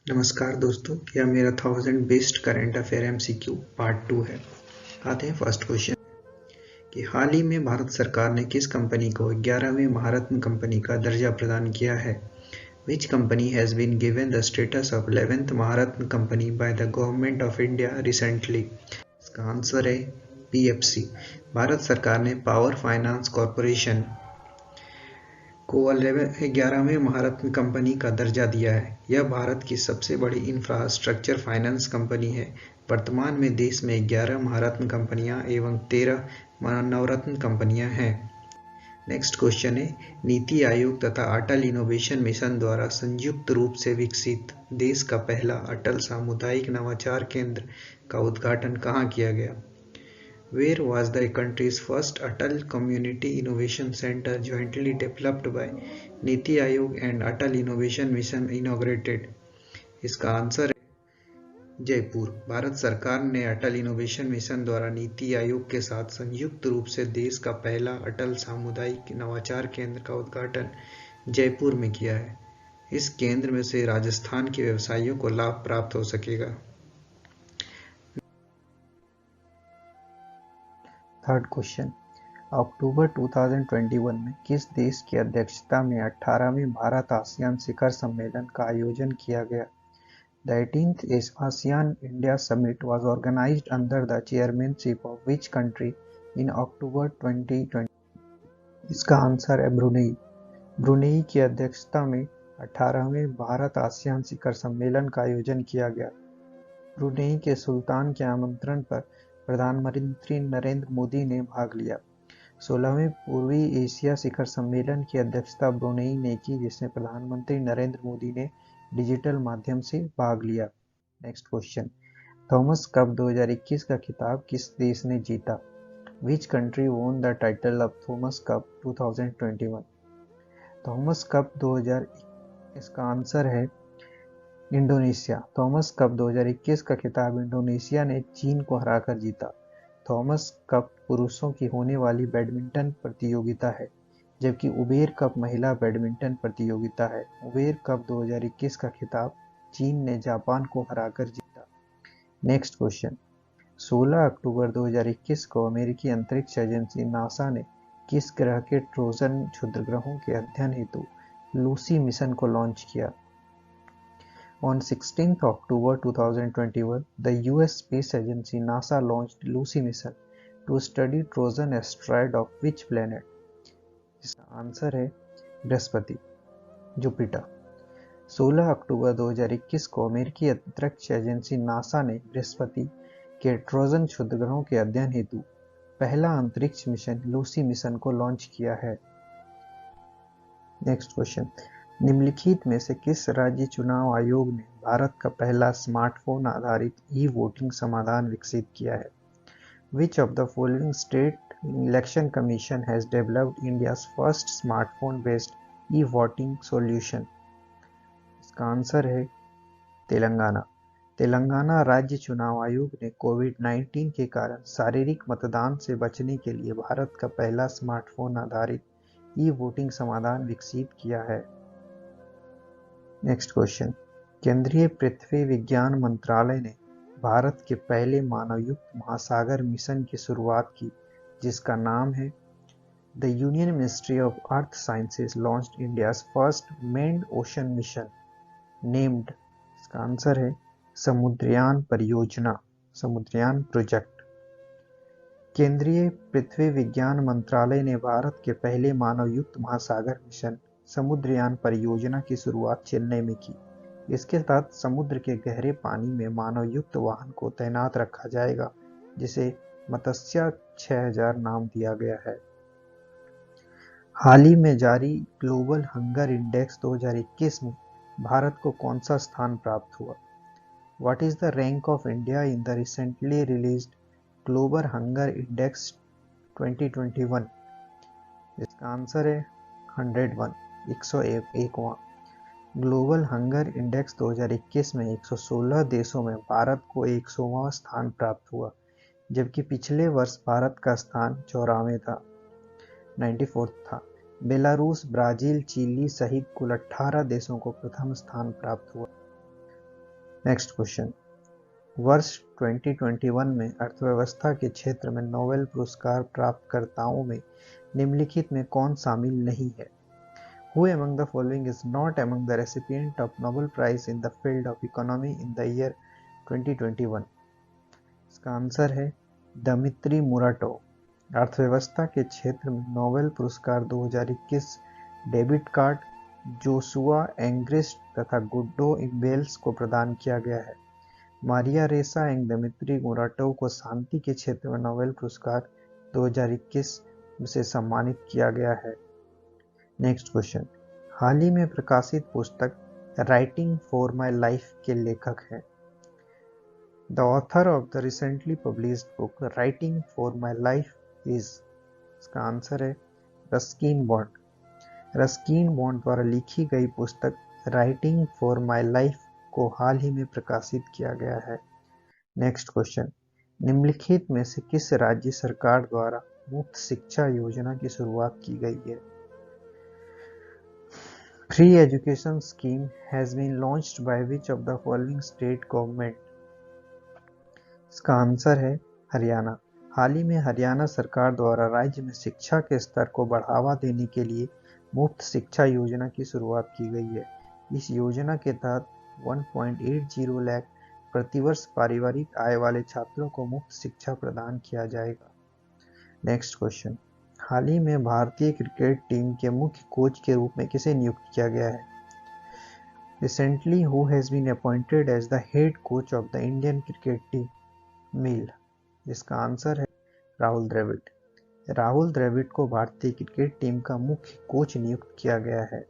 नमस्कार दोस्तों, यह मेरा 1000 best current affair MCQ part 2 है। आते हैं फर्स्ट क्वेश्चन कि हाल ही में भारत सरकार ने किस कंपनी को 11वीं महारत्न कंपनी का दर्जा प्रदान किया है। Which company has been given the status of 11th Maharatna company by the government of India recently. इसका आंसर है पीएफसी। भारत सरकार ने पावर फाइनेंस कॉरपोरेशन को 11वें महारत्न कंपनी का दर्जा दिया है। यह भारत की सबसे बड़ी इंफ्रास्ट्रक्चर फाइनेंस कंपनी है। वर्तमान में देश में 11 महारत्न कंपनियां एवं 13 नवरत्न कंपनियां हैं। नेक्स्ट क्वेश्चन है, नीति आयोग तथा अटल इनोवेशन मिशन द्वारा संयुक्त रूप से विकसित देश का पहला अटल सामुदायिक नवाचार केंद्र का उद्घाटन कहाँ किया गया। Where was the country's first Atal Community Innovation Center jointly developed by NITI Aayog and Atal innovation mission inaugurated? इसका आंसर है जयपुर। भारत सरकार ने अटल इनोवेशन मिशन द्वारा नीति आयोग के साथ संयुक्त रूप से देश का पहला अटल सामुदायिक नवाचार केंद्र का उद्घाटन जयपुर में किया है। इस केंद्र में से राजस्थान के व्यवसायियों को लाभ प्राप्त हो सकेगा। थर्ड क्वेश्चन, अक्टूबर 2021 में किस देश की अध्यक्षता में 18वें भारत आसियान शिखर सम्मेलन का आयोजन किया गया। The 18th ASEAN India Summit was organized under the chairmanship of which country in October 2020? इसका आंसर है ब्रुनेई। ब्रुनेई की अध्यक्षता में 18वें भारत आसियान शिखर सम्मेलन का आयोजन किया गया। ब्रुनेई के सुल्तान के आमंत्रण पर प्रधानमंत्री नरेंद्र मोदी ने भाग लिया। 16वें पूर्वी एशिया शिखर सम्मेलन की अध्यक्षता ब्रुनेई ने की, जिसमें प्रधानमंत्री नरेंद्र मोदी ने डिजिटल माध्यम से भाग लिया। नेक्स्ट क्वेश्चन, थॉमस कप 2021 का खिताब किस देश ने जीता। Which country won the title of Thomas cup 2021? Thomas cup 2021, इसका आंसर है इंडोनेशिया। थॉमस कप 2021 का खिताब इंडोनेशिया ने चीन को हराकर जीता। थॉमस कप पुरुषों की होने वाली बैडमिंटन प्रतियोगिता है, जबकि उबेर कप महिला बैडमिंटन प्रतियोगिता है। उबेर कप 2021 का खिताब चीन ने जापान को हराकर जीता। नेक्स्ट क्वेश्चन, 16 अक्टूबर 2021 को अमेरिकी अंतरिक्ष एजेंसी नासा ने किस ग्रह के ट्रोजन क्षुद्रग्रहों के अध्ययन हेतु लूसी मिशन को लॉन्च किया। On 16th October 2021, the US space agency NASA launched Lucy mission to study Trojan asteroid of which planet? इसका आंसर है बृहस्पति, जुपिटर। 16 अक्टूबर 2021 को अमेरिकी अंतरिक्ष एजेंसी नासा ने बृहस्पति के ट्रोजन क्षुद्रग्रहों के अध्ययन हेतु पहला अंतरिक्ष मिशन लूसी मिशन को लॉन्च किया है। नेक्स्ट क्वेश्चन, निम्नलिखित में से किस राज्य चुनाव आयोग ने भारत का पहला स्मार्टफोन आधारित ई वोटिंग समाधान विकसित किया है। विच of the following state election commission has developed India's first smartphone based e voting solution? इसका आंसर है तेलंगाना। तेलंगाना राज्य चुनाव आयोग ने कोविड-19 के कारण शारीरिक मतदान से बचने के लिए भारत का पहला स्मार्टफोन आधारित ई वोटिंग समाधान विकसित किया है। नेक्स्ट क्वेश्चन, केंद्रीय पृथ्वी विज्ञान मंत्रालय ने भारत के पहले मानवयुक्त महासागर मिशन की शुरुआत की, जिसका नाम है the union ministry of earth sciences launched India's first मेन्ड ocean mission named. इसका आंसर है समुद्रयान परियोजना, समुद्रयान प्रोजेक्ट। केंद्रीय पृथ्वी विज्ञान मंत्रालय ने भारत के पहले मानवयुक्त महासागर मिशन समुद्रयान परियोजना की शुरुआत चेन्नई में की। इसके तहत समुद्र के गहरे पानी में मानवयुक्त वाहन को तैनात रखा जाएगा, जिसे मत्स्य 6000 नाम दिया गया है। हाल ही में जारी ग्लोबल हंगर इंडेक्स 2021 में भारत को कौन सा स्थान प्राप्त हुआ। What is the rank of India in the recently released Global Hunger Index 2021? इसका आंसर है 101, 101वां। ग्लोबल हंगर इंडेक्स 2021 में 116 देशों में भारत को 100वां स्थान प्राप्त हुआ, जबकि पिछले वर्ष भारत का स्थान 94 था, 94 था। बेलारूस, ब्राजील, चिली सहित कुल 18 देशों को प्रथम स्थान प्राप्त हुआ। नेक्स्ट क्वेश्चन, वर्ष 2021 में अर्थव्यवस्था के क्षेत्र में नोबेल पुरस्कार प्राप्तकर्ताओं में निम्नलिखित में कौन शामिल नहीं है? Who among the following is not among the recipient of Nobel Prize in the field of economy in the year 2021? इसका आंसर है दमित्री मुराटोव। अर्थव्यवस्था के क्षेत्र में नोबेल पुरस्कार 2021 डेविड कार्ड, जोशुआ एंग्रिस्ट तथा गुड्डो इम्बेल्स को प्रदान किया गया है। मारिया रेसा एंड दमित्री मुराटोव को शांति के क्षेत्र में नोबेल पुरस्कार 2021 से सम्मानित किया गया है। नेक्स्ट क्वेश्चन, हाल ही में प्रकाशित पुस्तक राइटिंग फॉर माई लाइफ के लेखक हैं? The author of the recently published book writing for my life is, इसका आंसर है रस्किन बॉन्ड। रस्किन बॉन्ड द्वारा लिखी गई पुस्तक राइटिंग फॉर माई लाइफ को हाल ही में प्रकाशित किया गया है। नेक्स्ट क्वेश्चन, निम्नलिखित में से किस राज्य सरकार द्वारा मुफ्त शिक्षा योजना की शुरुआत की गई है? Free education scheme has been launched by which of the following state government? इसका आंसर है हरियाणा। हाल ही में हरियाणा सरकार द्वारा राज्य में शिक्षा के स्तर को बढ़ावा देने के लिए मुफ्त शिक्षा योजना की शुरुआत की गई है। इस योजना के तहत 1.80 लाख प्रतिवर्ष पारिवारिक आय वाले छात्रों को मुफ्त शिक्षा प्रदान किया जाएगा। नेक्स्ट क्वेश्चन, हाल ही में भारतीय क्रिकेट टीम के मुख्य कोच के रूप में किसे नियुक्त किया गया है? Recently, who has been appointed as the head coach of the Indian cricket team? मिल। इसका आंसर है राहुल द्रविड़। राहुल द्रविड़ को भारतीय क्रिकेट टीम का मुख्य कोच नियुक्त किया गया है।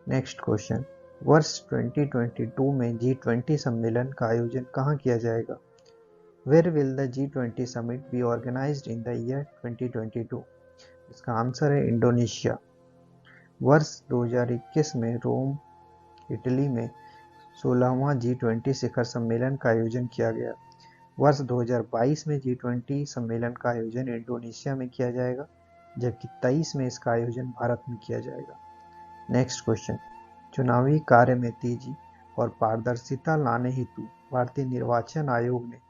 नेक्स्ट क्वेश्चन, वर्ष 2022 में G20 सम्मेलन का आयोजन कहाँ किया जाएगा? Where will the G20 summit be organized in the year 2022? इसका आंसर है इंडोनेशिया। वर्ष 2021 में रोम, इटली में 16वां G20 शिखर सम्मेलन का आयोजन किया गया। वर्ष 2022 में G20 सम्मेलन का आयोजन इंडोनेशिया में किया जाएगा, जबकि 23 में इसका आयोजन भारत में किया जाएगा। नेक्स्ट क्वेश्चन, चुनावी कार्य में तेजी और पारदर्शिता लाने हेतु भारतीय निर्वाचन आयोग ने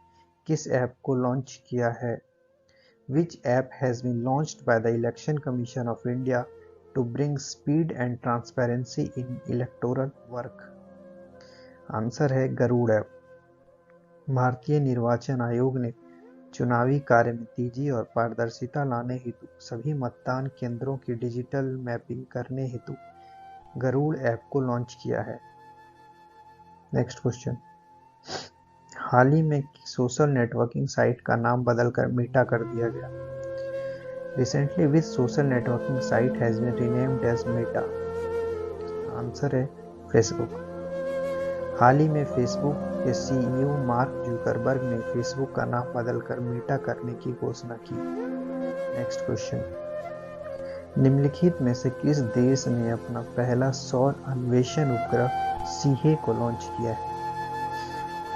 किस ऐप को लॉन्च किया है? Which app has been launched by the Election Commission of India to bring speed and transparency in electoral work? Answer है गरुड़ ऐप। भारतीय निर्वाचन आयोग ने चुनावी कार्य में तेजी और पारदर्शिता लाने हेतु सभी मतदान केंद्रों की डिजिटल मैपिंग करने हेतु गरुड़ ऐप को लॉन्च किया है। नेक्स्ट क्वेश्चन, हाल ही में सोशल नेटवर्किंग साइट का नाम बदलकर मेटा कर दिया गया। Recently, which social networking site has been renamed as Meta? Answer है फेसबुक। हाल ही में फेसबुक के CEO मार्क जुकरबर्ग ने फेसबुक का नाम बदलकर मेटा करने की घोषणा की। नेक्स्ट क्वेश्चन, निम्नलिखित में से किस देश ने अपना पहला सौर अन्वेषण उपग्रह सीहे को लॉन्च किया है?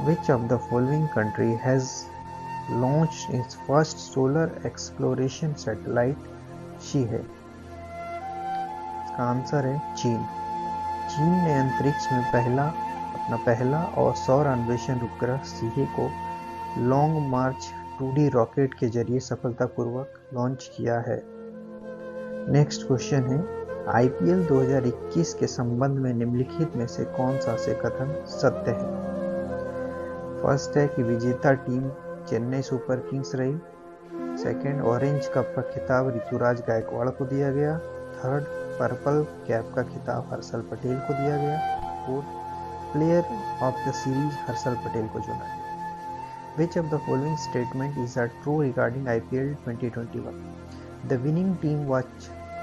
Which of the following country has launched its first solar exploration satellite शीहे? इसका आंसर है चीन। चीन ने अंतरिक्ष में अपना पहला और सौर अन्वेषण उपग्रह सीहे को लॉन्ग मार्च 2D रॉकेट के जरिए सफलतापूर्वक लॉन्च किया है। नेक्स्ट क्वेश्चन है, IPL 2021 के संबंध में निम्नलिखित में से कौन सा से कथन सत्य है? फर्स्ट है कि विजेता टीम चेन्नई सुपर किंग्स रही। सेकंड, ऑरेंज कप का खिताब ऋतुराज गायकवाड़ को दिया गया। थर्ड, पर्पल कैप का खिताब हर्षल पटेल को दिया गया। Fourth, player of the series Harshal Patel को चुना गया। Which of the following statement is are true regarding IPL 2021? The winning team was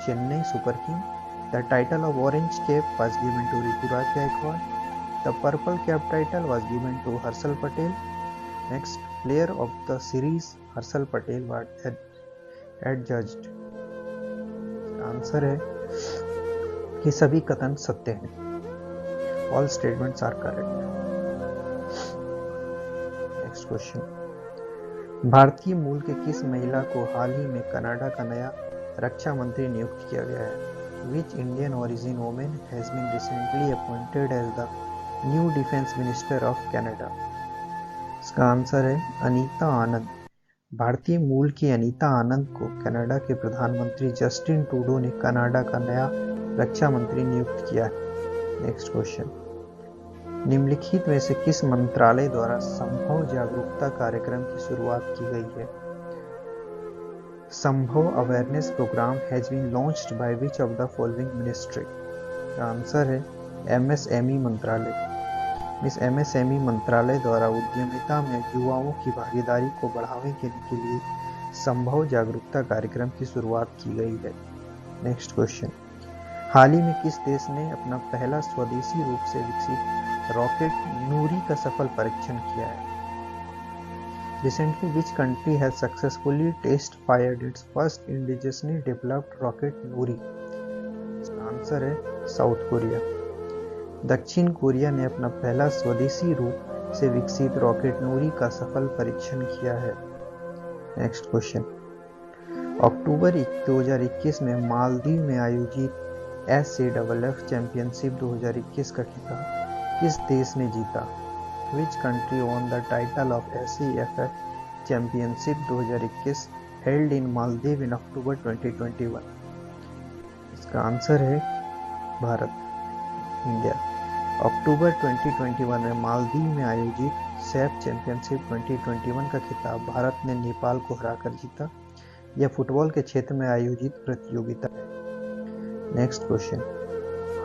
Chennai super king. The title of orange cap was given to Ruturaj Gaikwad. The purple cap title was given to Harshal Patel. Next, player of the series Harshal Patel was adjudged. Answer है कि सभी कथन सत्य हैं। All statements are correct. Next question. भारतीय मूल के किस महिला को हाल ही में कनाडा का नया रक्षा मंत्री नियुक्त किया गया है? Which Indian origin woman has been recently appointed as the new defence minister of Canada? इसका आंसर है अनीता आनंद। भारतीय मूल की अनीता आनंद को कनाडा के प्रधानमंत्री जस्टिन ट्रूडो ने कनाडा का नया रक्षा मंत्री नियुक्त किया है। नेक्स्ट क्वेश्चन, निम्नलिखित में से किस मंत्रालय द्वारा संभव जागरूकता कार्यक्रम की शुरुआत की गई है? Sambhav awareness program has been launched by which of the following ministry? Answer है एमएसएमई मंत्रालय। इस एमएसएमई मंत्रालय द्वारा उद्यमिता में युवाओं की भागीदारी को बढ़ावा देने के लिए संभव जागरूकता कार्यक्रम की शुरुआत की गई है। नेक्स्ट क्वेश्चन, हाल ही में किस देश ने अपना पहला स्वदेशी रूप से विकसित रॉकेट नूरी का सफल परीक्षण किया है? Recently, which country has successfully test fired its first indigenously developed rocket Nuri? इसका आंसर है साउथ कोरिया। दक्षिण कोरिया ने अपना पहला स्वदेशी रूप से विकसित रॉकेट नूरी का सफल परीक्षण किया है। नेक्स्ट क्वेश्चन, अक्टूबर 2021 में मालदीव में आयोजित SAFF चैंपियनशिप 2021 का खिताब किस देश ने जीता? Which country won the title of SAFF Championship 2021 held in Maldives in October 2021? इसका आंसर है भारत, इंडिया। अक्टूबर 2021 में मालदीव में आयोजित सैफ चैंपियनशिप 2021 का खिताब भारत ने नेपाल को हराकर जीता। यह फुटबॉल के क्षेत्र में आयोजित प्रतियोगिता है। नेक्स्ट क्वेश्चन,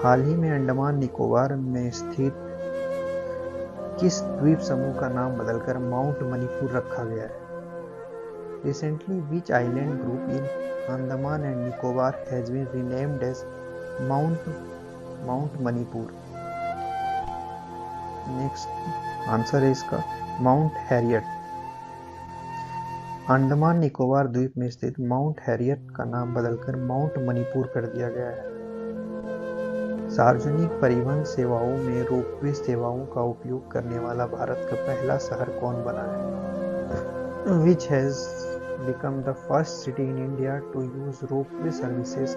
हाल ही में अंडमान निकोबार में स्थित किस द्वीप समूह का नाम बदलकर माउंट मणिपुर रखा गया है? Recently, which island group in Andaman and Nicobar has been renamed as Mount Manipur? Next answer है इसका माउंट हैरियट। अंडमान निकोबार द्वीप में स्थित माउंट हैरियट का नाम बदलकर माउंट मणिपुर कर दिया गया है। सार्वजनिक परिवहन सेवाओं में रोपवे सेवाओं का उपयोग करने वाला भारत का पहला शहर कौन बना है? Which has become the first city in India to use ropeway services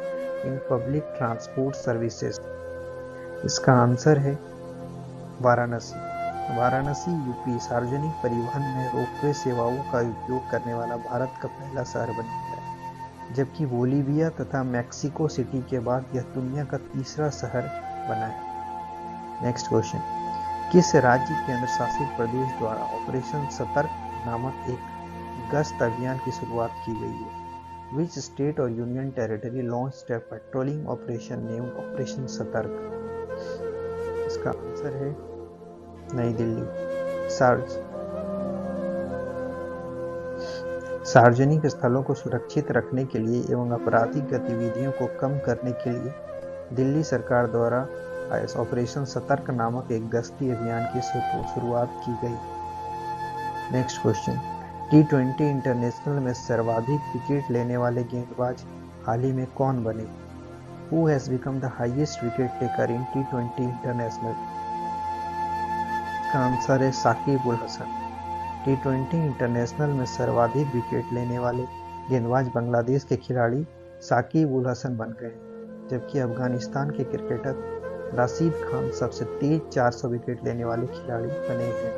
in public transport services? इसका आंसर है वाराणसी। वाराणसी यूपी सार्वजनिक परिवहन में रोपवे सेवाओं का उपयोग करने वाला भारत का पहला शहर बन गया है, जबकि बोलीविया तथा मैक्सिको सिटी के बाद यह दुनिया का तीसरा शहर बना है। नेक्स्ट क्वेश्चन, किस राज्य केंद्र शासित प्रदेश द्वारा ऑपरेशन सतर्क नामक एक गश्त अभियान की शुरुआत की गई है? Which state or union territory launched a patrolling operation named operation सतर्क? इसका आंसर है नई दिल्ली। सार्वजनिक स्थलों को सुरक्षित रखने के लिए एवं आपराधिक गतिविधियों को कम करने के लिए दिल्ली सरकार द्वारा ऑपरेशन सतर्क नामक एक गश्ती अभियान की शुरुआत की गई। नेक्स्ट क्वेश्चन, T20 इंटरनेशनल में सर्वाधिक विकेट लेने वाले गेंदबाज हाल ही में कौन बने? Who has become the highest wicket taker in T20 international? इसका आंसर है साकिब उल हसन। T20 इंटरनेशनल में सर्वाधिक विकेट लेने वाले गेंदबाज बांग्लादेश के खिलाड़ी साकिब उल हसन बन गए, जबकि अफगानिस्तान के क्रिकेटर राशिद खान सबसे तेज 400 विकेट लेने वाले खिलाड़ी बने हैं।